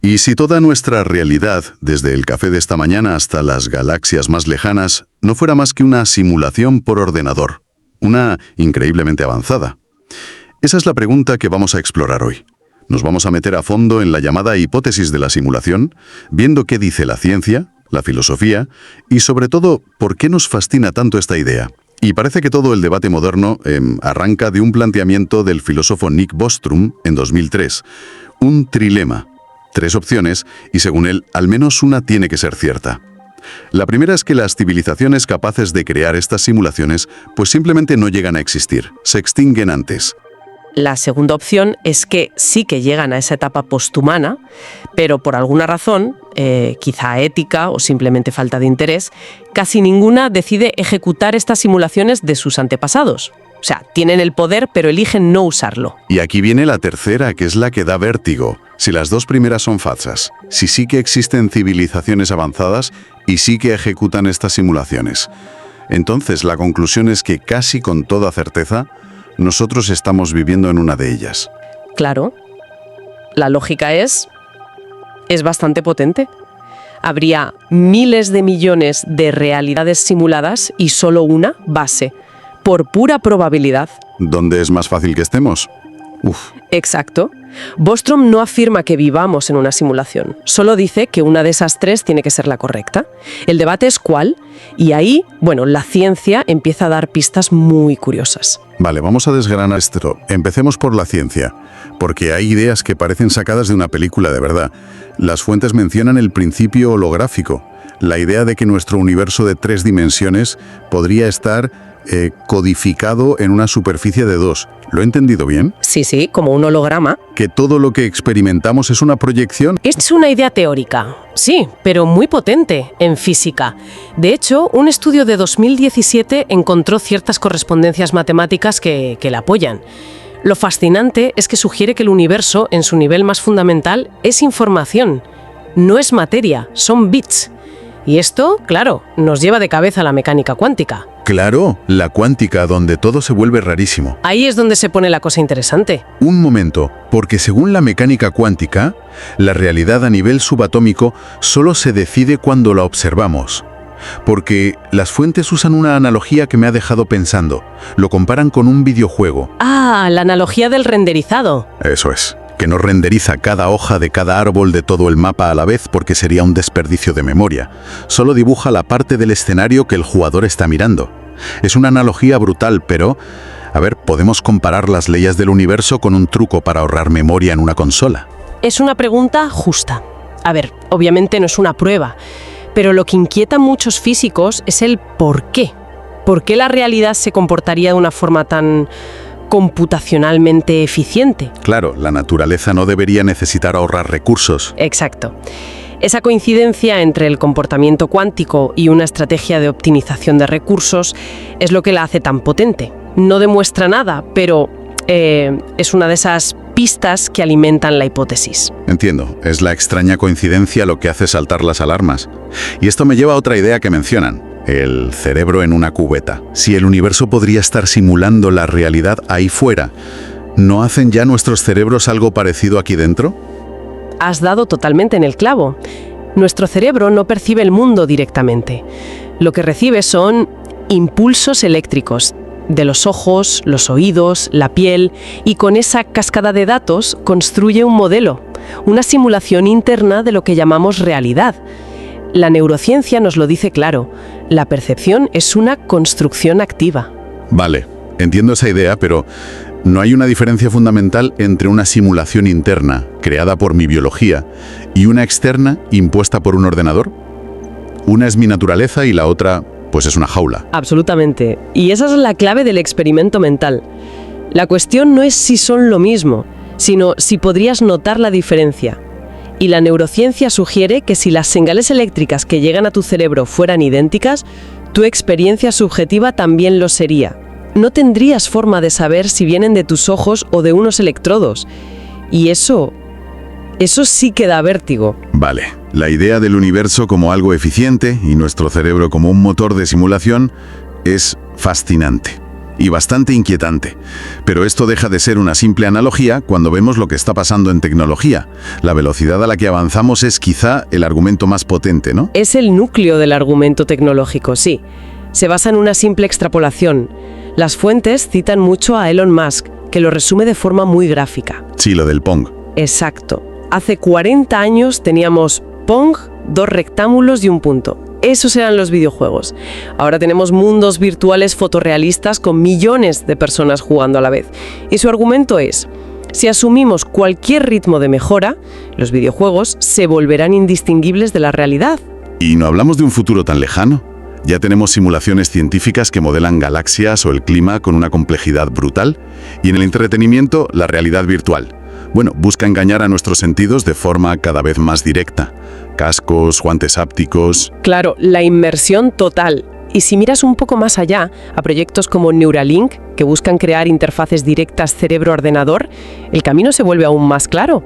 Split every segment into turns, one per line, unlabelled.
Y si toda nuestra realidad, desde el café de esta mañana hasta las galaxias más lejanas, no fuera más que una simulación por ordenador, una increíblemente avanzada. Esa es la pregunta que vamos a explorar hoy. Nos vamos a meter a fondo en la llamada hipótesis de la simulación, viendo qué dice la ciencia, la filosofía y, sobre todo, por qué nos fascina tanto esta idea. Y parece que todo el debate moderno arranca de un planteamiento del filósofo Nick Bostrom en 2003, un trilema. 3 opciones y, según él, al menos una tiene que ser cierta. La primera es que las civilizaciones capaces de crear estas simulaciones pues simplemente no llegan a existir, se extinguen antes.
La segunda opción es que sí que llegan a esa etapa posthumana, pero por alguna razón, quizá ética o simplemente falta de interés, casi ninguna decide ejecutar estas simulaciones de sus antepasados. O sea, tienen el poder, pero eligen no usarlo.
Y aquí viene la tercera, que es la que da vértigo. Si las 2 primeras son falsas, si sí que existen civilizaciones avanzadas y sí que ejecutan estas simulaciones, entonces la conclusión es que casi con toda certeza, nosotros estamos viviendo en una de ellas.
Claro, la lógica es bastante potente. Habría miles de millones de realidades simuladas y solo una base, por pura probabilidad.
¿Dónde es más fácil que estemos?
Exacto. Bostrom no afirma que vivamos en una simulación, solo dice que una de esas 3 tiene que ser la correcta. El debate es cuál, y ahí, la ciencia empieza a dar pistas muy curiosas.
Vale, vamos a desgranar esto. Empecemos por la ciencia, porque hay ideas que parecen sacadas de una película de verdad. Las fuentes mencionan el principio holográfico, la idea de que nuestro universo de 3 dimensiones podría estar codificado en una superficie de 2. ¿Lo he entendido bien?
Sí, como un holograma.
¿Que todo lo que experimentamos es una proyección?
Es una idea teórica, sí, pero muy potente en física. De hecho, un estudio de 2017 encontró ciertas correspondencias matemáticas que la apoyan. Lo fascinante es que sugiere que el universo, en su nivel más fundamental, es información. No es materia, son bits. Y esto, claro, nos lleva de cabeza a la mecánica cuántica.
Claro, la cuántica, donde todo se vuelve rarísimo.
Ahí es donde se pone la cosa interesante.
Un momento, porque según la mecánica cuántica, la realidad a nivel subatómico solo se decide cuando la observamos. Porque las fuentes usan una analogía que me ha dejado pensando. Lo comparan con un videojuego.
Ah, la analogía del renderizado.
Eso es. Que no renderiza cada hoja de cada árbol de todo el mapa a la vez porque sería un desperdicio de memoria. Solo dibuja la parte del escenario que el jugador está mirando. Es una analogía brutal, pero, podemos comparar las leyes del universo con un truco para ahorrar memoria en una consola.
Es una pregunta justa. Obviamente no es una prueba, pero lo que inquieta a muchos físicos es el por qué. ¿Por qué la realidad se comportaría de una forma tan computacionalmente eficiente?
Claro, la naturaleza no debería necesitar ahorrar recursos.
Exacto. Esa coincidencia entre el comportamiento cuántico y una estrategia de optimización de recursos es lo que la hace tan potente. No demuestra nada, pero es una de esas pistas que alimentan la hipótesis.
Entiendo, es la extraña coincidencia lo que hace saltar las alarmas. Y esto me lleva a otra idea que mencionan. El cerebro en una cubeta. Si el universo podría estar simulando la realidad ahí fuera, ¿no hacen ya nuestros cerebros algo parecido aquí dentro?
Has dado totalmente en el clavo. Nuestro cerebro no percibe el mundo directamente. Lo que recibe son impulsos eléctricos de los ojos, los oídos, la piel, y con esa cascada de datos construye un modelo, una simulación interna de lo que llamamos realidad. La neurociencia nos lo dice claro, la percepción es una construcción activa.
Vale, entiendo esa idea, pero ¿no hay una diferencia fundamental entre una simulación interna, creada por mi biología, y una externa, impuesta por un ordenador? Una es mi naturaleza y la otra, pues es una jaula.
Absolutamente, y esa es la clave del experimento mental. La cuestión no es si son lo mismo, sino si podrías notar la diferencia. Y la neurociencia sugiere que si las señales eléctricas que llegan a tu cerebro fueran idénticas, tu experiencia subjetiva también lo sería. No tendrías forma de saber si vienen de tus ojos o de unos electrodos. Y eso sí que da vértigo.
Vale, la idea del universo como algo eficiente y nuestro cerebro como un motor de simulación es fascinante. y bastante inquietante. Pero esto deja de ser una simple analogía cuando vemos lo que está pasando en tecnología. La velocidad a la que avanzamos es quizá el argumento más potente, ¿no?
Es el núcleo del argumento tecnológico, sí. Se basa en una simple extrapolación. Las fuentes citan mucho a Elon Musk, que lo resume de forma muy gráfica.
Sí, lo del Pong.
Exacto. Hace 40 años teníamos Pong, 2 rectángulos y un punto. Esos eran los videojuegos. Ahora tenemos mundos virtuales fotorrealistas con millones de personas jugando a la vez. Y su argumento es, si asumimos cualquier ritmo de mejora, los videojuegos se volverán indistinguibles de la realidad.
¿Y no hablamos de un futuro tan lejano? Ya tenemos simulaciones científicas que modelan galaxias o el clima con una complejidad brutal. Y en el entretenimiento, la realidad virtual. Bueno, busca engañar a nuestros sentidos de forma cada vez más directa. Cascos, guantes ápticos...
Claro, la inmersión total. Y si miras un poco más allá, a proyectos como Neuralink, que buscan crear interfaces directas cerebro-ordenador, el camino se vuelve aún más claro.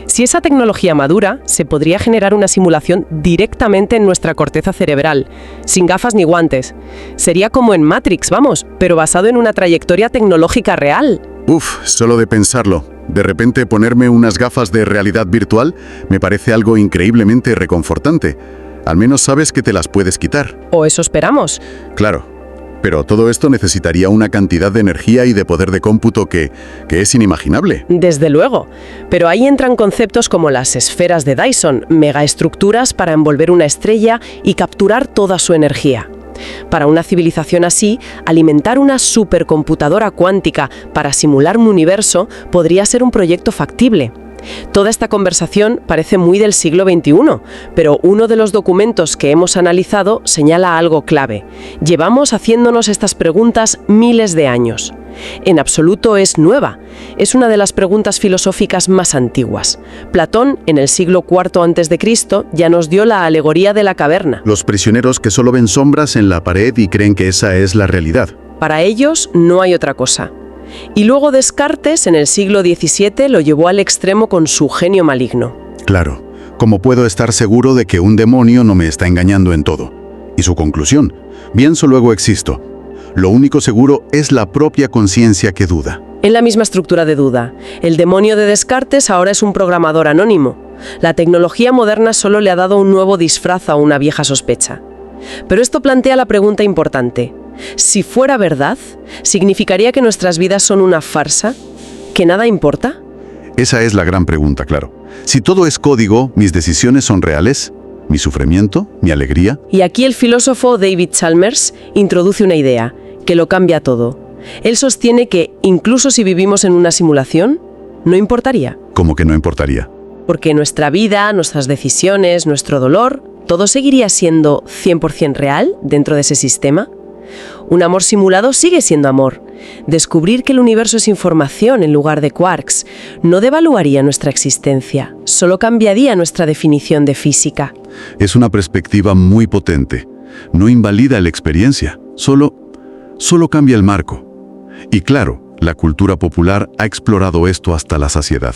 Si esa tecnología madura, se podría generar una simulación directamente en nuestra corteza cerebral, sin gafas ni guantes. Sería como en Matrix, vamos, pero basado en una trayectoria tecnológica real.
Uf, solo de pensarlo. De repente ponerme unas gafas de realidad virtual me parece algo increíblemente reconfortante. Al menos sabes que te las puedes quitar.
O eso esperamos.
Claro, pero todo esto necesitaría una cantidad de energía y de poder de cómputo que es inimaginable.
Desde luego. Pero ahí entran conceptos como las esferas de Dyson, megaestructuras para envolver una estrella y capturar toda su energía. Para una civilización así, alimentar una supercomputadora cuántica para simular un universo podría ser un proyecto factible. Toda esta conversación parece muy del siglo XXI, pero uno de los documentos que hemos analizado señala algo clave. Llevamos haciéndonos estas preguntas miles de años. En absoluto es nueva. Es una de las preguntas filosóficas más antiguas. Platón, en el siglo IV a.C., ya nos dio la alegoría de la caverna.
Los prisioneros que solo ven sombras en la pared y creen que esa es la realidad.
Para ellos no hay otra cosa. Y luego Descartes, en el siglo XVII, lo llevó al extremo con su genio maligno.
Claro, ¿cómo puedo estar seguro de que un demonio no me está engañando en todo? Y su conclusión, pienso luego existo. Lo único seguro es la propia conciencia que duda.
En la misma estructura de duda, el demonio de Descartes ahora es un programador anónimo. La tecnología moderna solo le ha dado un nuevo disfraz a una vieja sospecha. Pero esto plantea la pregunta importante. Si fuera verdad, ¿significaría que nuestras vidas son una farsa? ¿Que nada importa?
Esa es la gran pregunta, claro. Si todo es código, ¿mis decisiones son reales? ¿Mi sufrimiento? ¿Mi alegría?
Y aquí el filósofo David Chalmers introduce una idea, que lo cambia todo. Él sostiene que, incluso si vivimos en una simulación, no importaría.
¿Cómo que no importaría?
Porque nuestra vida, nuestras decisiones, nuestro dolor, todo seguiría siendo 100% real dentro de ese sistema. Un amor simulado sigue siendo amor. Descubrir que el universo es información en lugar de quarks no devaluaría nuestra existencia, solo cambiaría nuestra definición de física.
Es una perspectiva muy potente. No invalida la experiencia, solo cambia el marco. Y claro, la cultura popular ha explorado esto hasta la saciedad.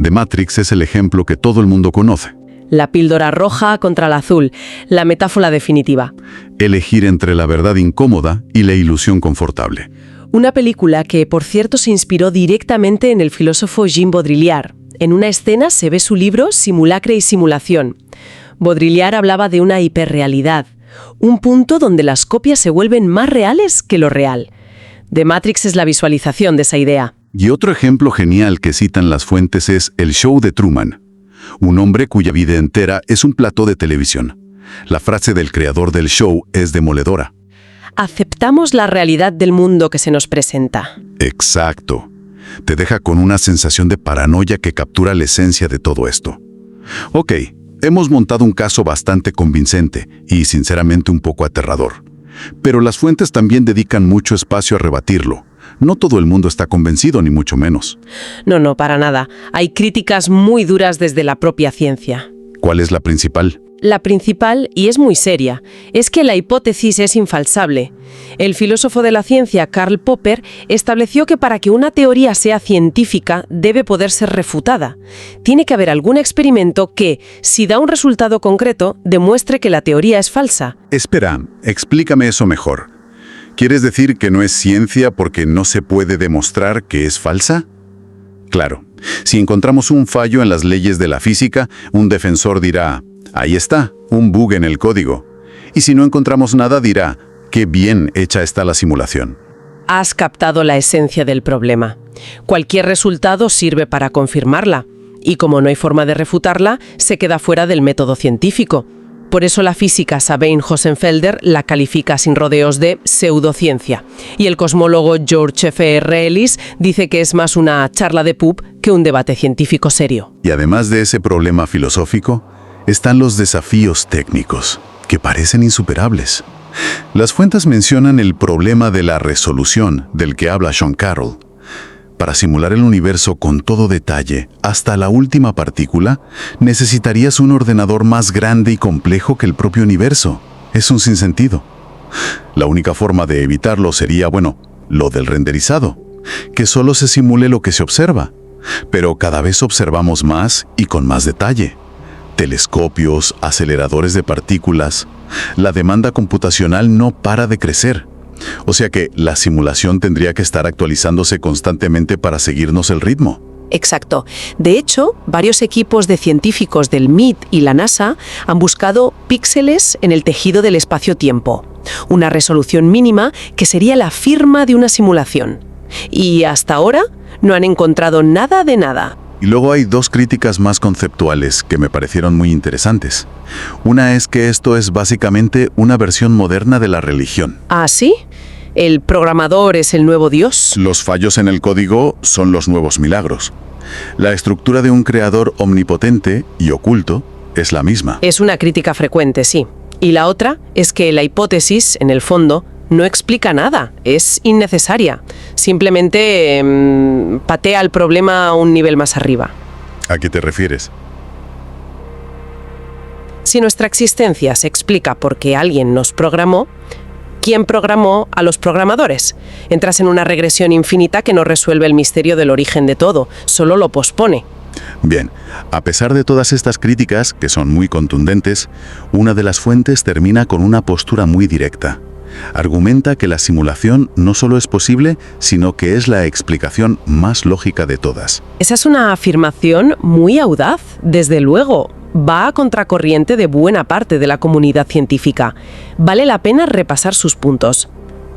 The Matrix es el ejemplo que todo el mundo conoce.
La píldora roja contra la azul, la metáfora definitiva.
Elegir entre la verdad incómoda y la ilusión confortable.
Una película que, por cierto, se inspiró directamente en el filósofo Jean Baudrillard. En una escena se ve su libro Simulacre y simulación. Baudrillard hablaba de una hiperrealidad, un punto donde las copias se vuelven más reales que lo real. The Matrix es la visualización de esa idea.
Y otro ejemplo genial que citan las fuentes es el show de Truman. Un hombre cuya vida entera es un plató de televisión. La frase del creador del show es demoledora.
Aceptamos la realidad del mundo que se nos presenta.
Exacto. Te deja con una sensación de paranoia que captura la esencia de todo esto. Ok, hemos montado un caso bastante convincente y sinceramente un poco aterrador. Pero las fuentes también dedican mucho espacio a rebatirlo. No todo el mundo está convencido, ni mucho menos.
No, para nada. Hay críticas muy duras desde la propia ciencia.
¿Cuál es la principal?
La principal, y es muy seria, es que la hipótesis es infalsable. El filósofo de la ciencia, Karl Popper, estableció que para que una teoría sea científica debe poder ser refutada. Tiene que haber algún experimento que, si da un resultado concreto, demuestre que la teoría es falsa.
Espera, explícame eso mejor. ¿Quieres decir que no es ciencia porque no se puede demostrar que es falsa? Claro, si encontramos un fallo en las leyes de la física, un defensor dirá, ahí está, un bug en el código. Y si no encontramos nada, dirá, qué bien hecha está la simulación.
Has captado la esencia del problema. Cualquier resultado sirve para confirmarla, y como no hay forma de refutarla, se queda fuera del método científico. Por eso la física Sabine-Hossenfelder la califica sin rodeos de pseudociencia, y el cosmólogo George F.R. Ellis dice que es más una charla de pub que un debate científico serio.
Y además de ese problema filosófico, están los desafíos técnicos, que parecen insuperables. Las fuentes mencionan el problema de la resolución, del que habla Sean Carroll. Para simular el universo con todo detalle, hasta la última partícula, necesitarías un ordenador más grande y complejo que el propio universo. Es un sinsentido. La única forma de evitarlo sería, lo del renderizado, que solo se simule lo que se observa. Pero cada vez observamos más y con más detalle. Telescopios, aceleradores de partículas. La demanda computacional no para de crecer. O sea que la simulación tendría que estar actualizándose constantemente para seguirnos el ritmo.
Exacto. De hecho, varios equipos de científicos del MIT y la NASA han buscado píxeles en el tejido del espacio-tiempo, una resolución mínima que sería la firma de una simulación. Y hasta ahora no han encontrado nada de nada.
Y luego hay dos críticas más conceptuales que me parecieron muy interesantes. Una es que esto es básicamente una versión moderna de la religión.
¿Ah, sí? ¿El programador es el nuevo Dios?
Los fallos en el código son los nuevos milagros. La estructura de un creador omnipotente y oculto es la misma.
Es una crítica frecuente, sí. Y la otra es que la hipótesis, en el fondo, no explica nada, es innecesaria. Simplemente patea el problema a un nivel más arriba.
¿A qué te refieres?
Si nuestra existencia se explica porque alguien nos programó, ¿quién programó a los programadores? Entras en una regresión infinita que no resuelve el misterio del origen de todo, solo lo pospone.
Bien, a pesar de todas estas críticas, que son muy contundentes, una de las fuentes termina con una postura muy directa. Argumenta que la simulación no solo es posible, sino que es la explicación más lógica de todas.
Esa es una afirmación muy audaz, desde luego. Va a contracorriente de buena parte de la comunidad científica. Vale la pena repasar sus puntos.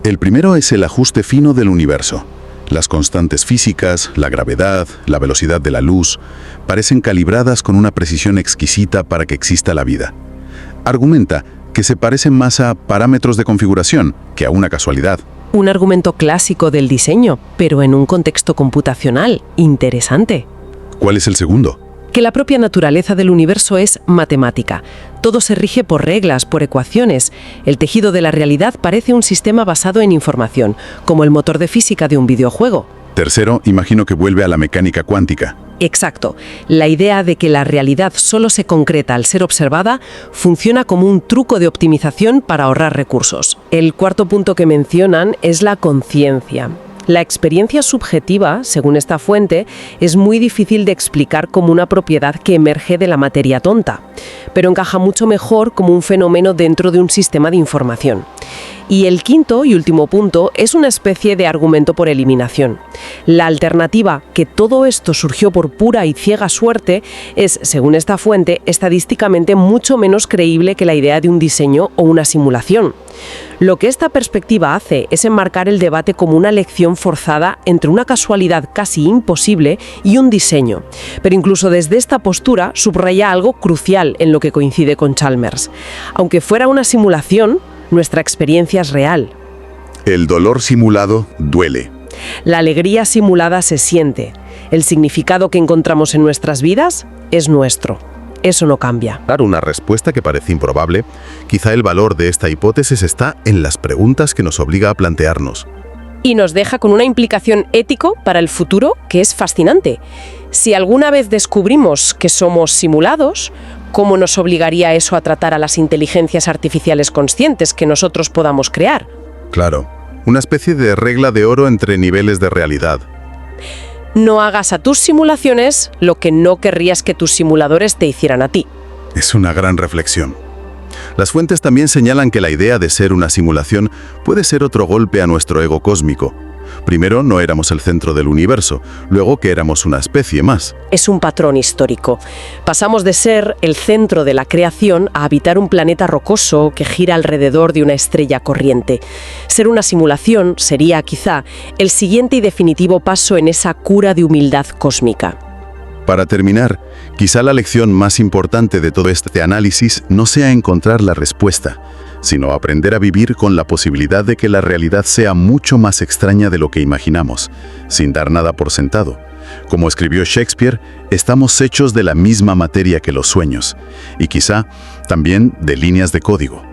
El primero es el ajuste fino del universo. Las constantes físicas, la gravedad, la velocidad de la luz, parecen calibradas con una precisión exquisita para que exista la vida. Argumenta que se parecen más a parámetros de configuración que a una casualidad.
Un argumento clásico del diseño, pero en un contexto computacional. Interesante.
¿Cuál es el segundo?
Que la propia naturaleza del universo es matemática. Todo se rige por reglas, por ecuaciones. El tejido de la realidad parece un sistema basado en información, como el motor de física de un videojuego.
Tercero, imagino que vuelve a la mecánica cuántica.
Exacto. La idea de que la realidad solo se concreta al ser observada funciona como un truco de optimización para ahorrar recursos. El cuarto punto que mencionan es la conciencia. La experiencia subjetiva, según esta fuente, es muy difícil de explicar como una propiedad que emerge de la materia tonta, pero encaja mucho mejor como un fenómeno dentro de un sistema de información. Y el quinto y último punto es una especie de argumento por eliminación. La alternativa, que todo esto surgió por pura y ciega suerte, es, según esta fuente, estadísticamente mucho menos creíble que la idea de un diseño o una simulación. Lo que esta perspectiva hace es enmarcar el debate como una elección forzada entre una casualidad casi imposible y un diseño. Pero incluso desde esta postura subraya algo crucial en lo que coincide con Chalmers. Aunque fuera una simulación, nuestra experiencia es real.
El dolor simulado duele.
La alegría simulada se siente. El significado que encontramos en nuestras vidas es nuestro. Eso no cambia.
Dar una respuesta que parece improbable, quizá el valor de esta hipótesis está en las preguntas que nos obliga a plantearnos.
Y nos deja con una implicación ético para el futuro que es fascinante. Si alguna vez descubrimos que somos simulados, ¿cómo nos obligaría eso a tratar a las inteligencias artificiales conscientes que nosotros podamos crear?
Claro, una especie de regla de oro entre niveles de realidad.
No hagas a tus simulaciones lo que no querrías que tus simuladores te hicieran a ti.
Es una gran reflexión. Las fuentes también señalan que la idea de ser una simulación puede ser otro golpe a nuestro ego cósmico. Primero, no éramos el centro del universo, luego que éramos una especie más.
Es un patrón histórico. Pasamos de ser el centro de la creación a habitar un planeta rocoso que gira alrededor de una estrella corriente. Ser una simulación sería, quizá, el siguiente y definitivo paso en esa cura de humildad cósmica.
Para terminar, quizá la lección más importante de todo este análisis no sea encontrar la respuesta, sino aprender a vivir con la posibilidad de que la realidad sea mucho más extraña de lo que imaginamos, sin dar nada por sentado. Como escribió Shakespeare, estamos hechos de la misma materia que los sueños, y quizá también de líneas de código.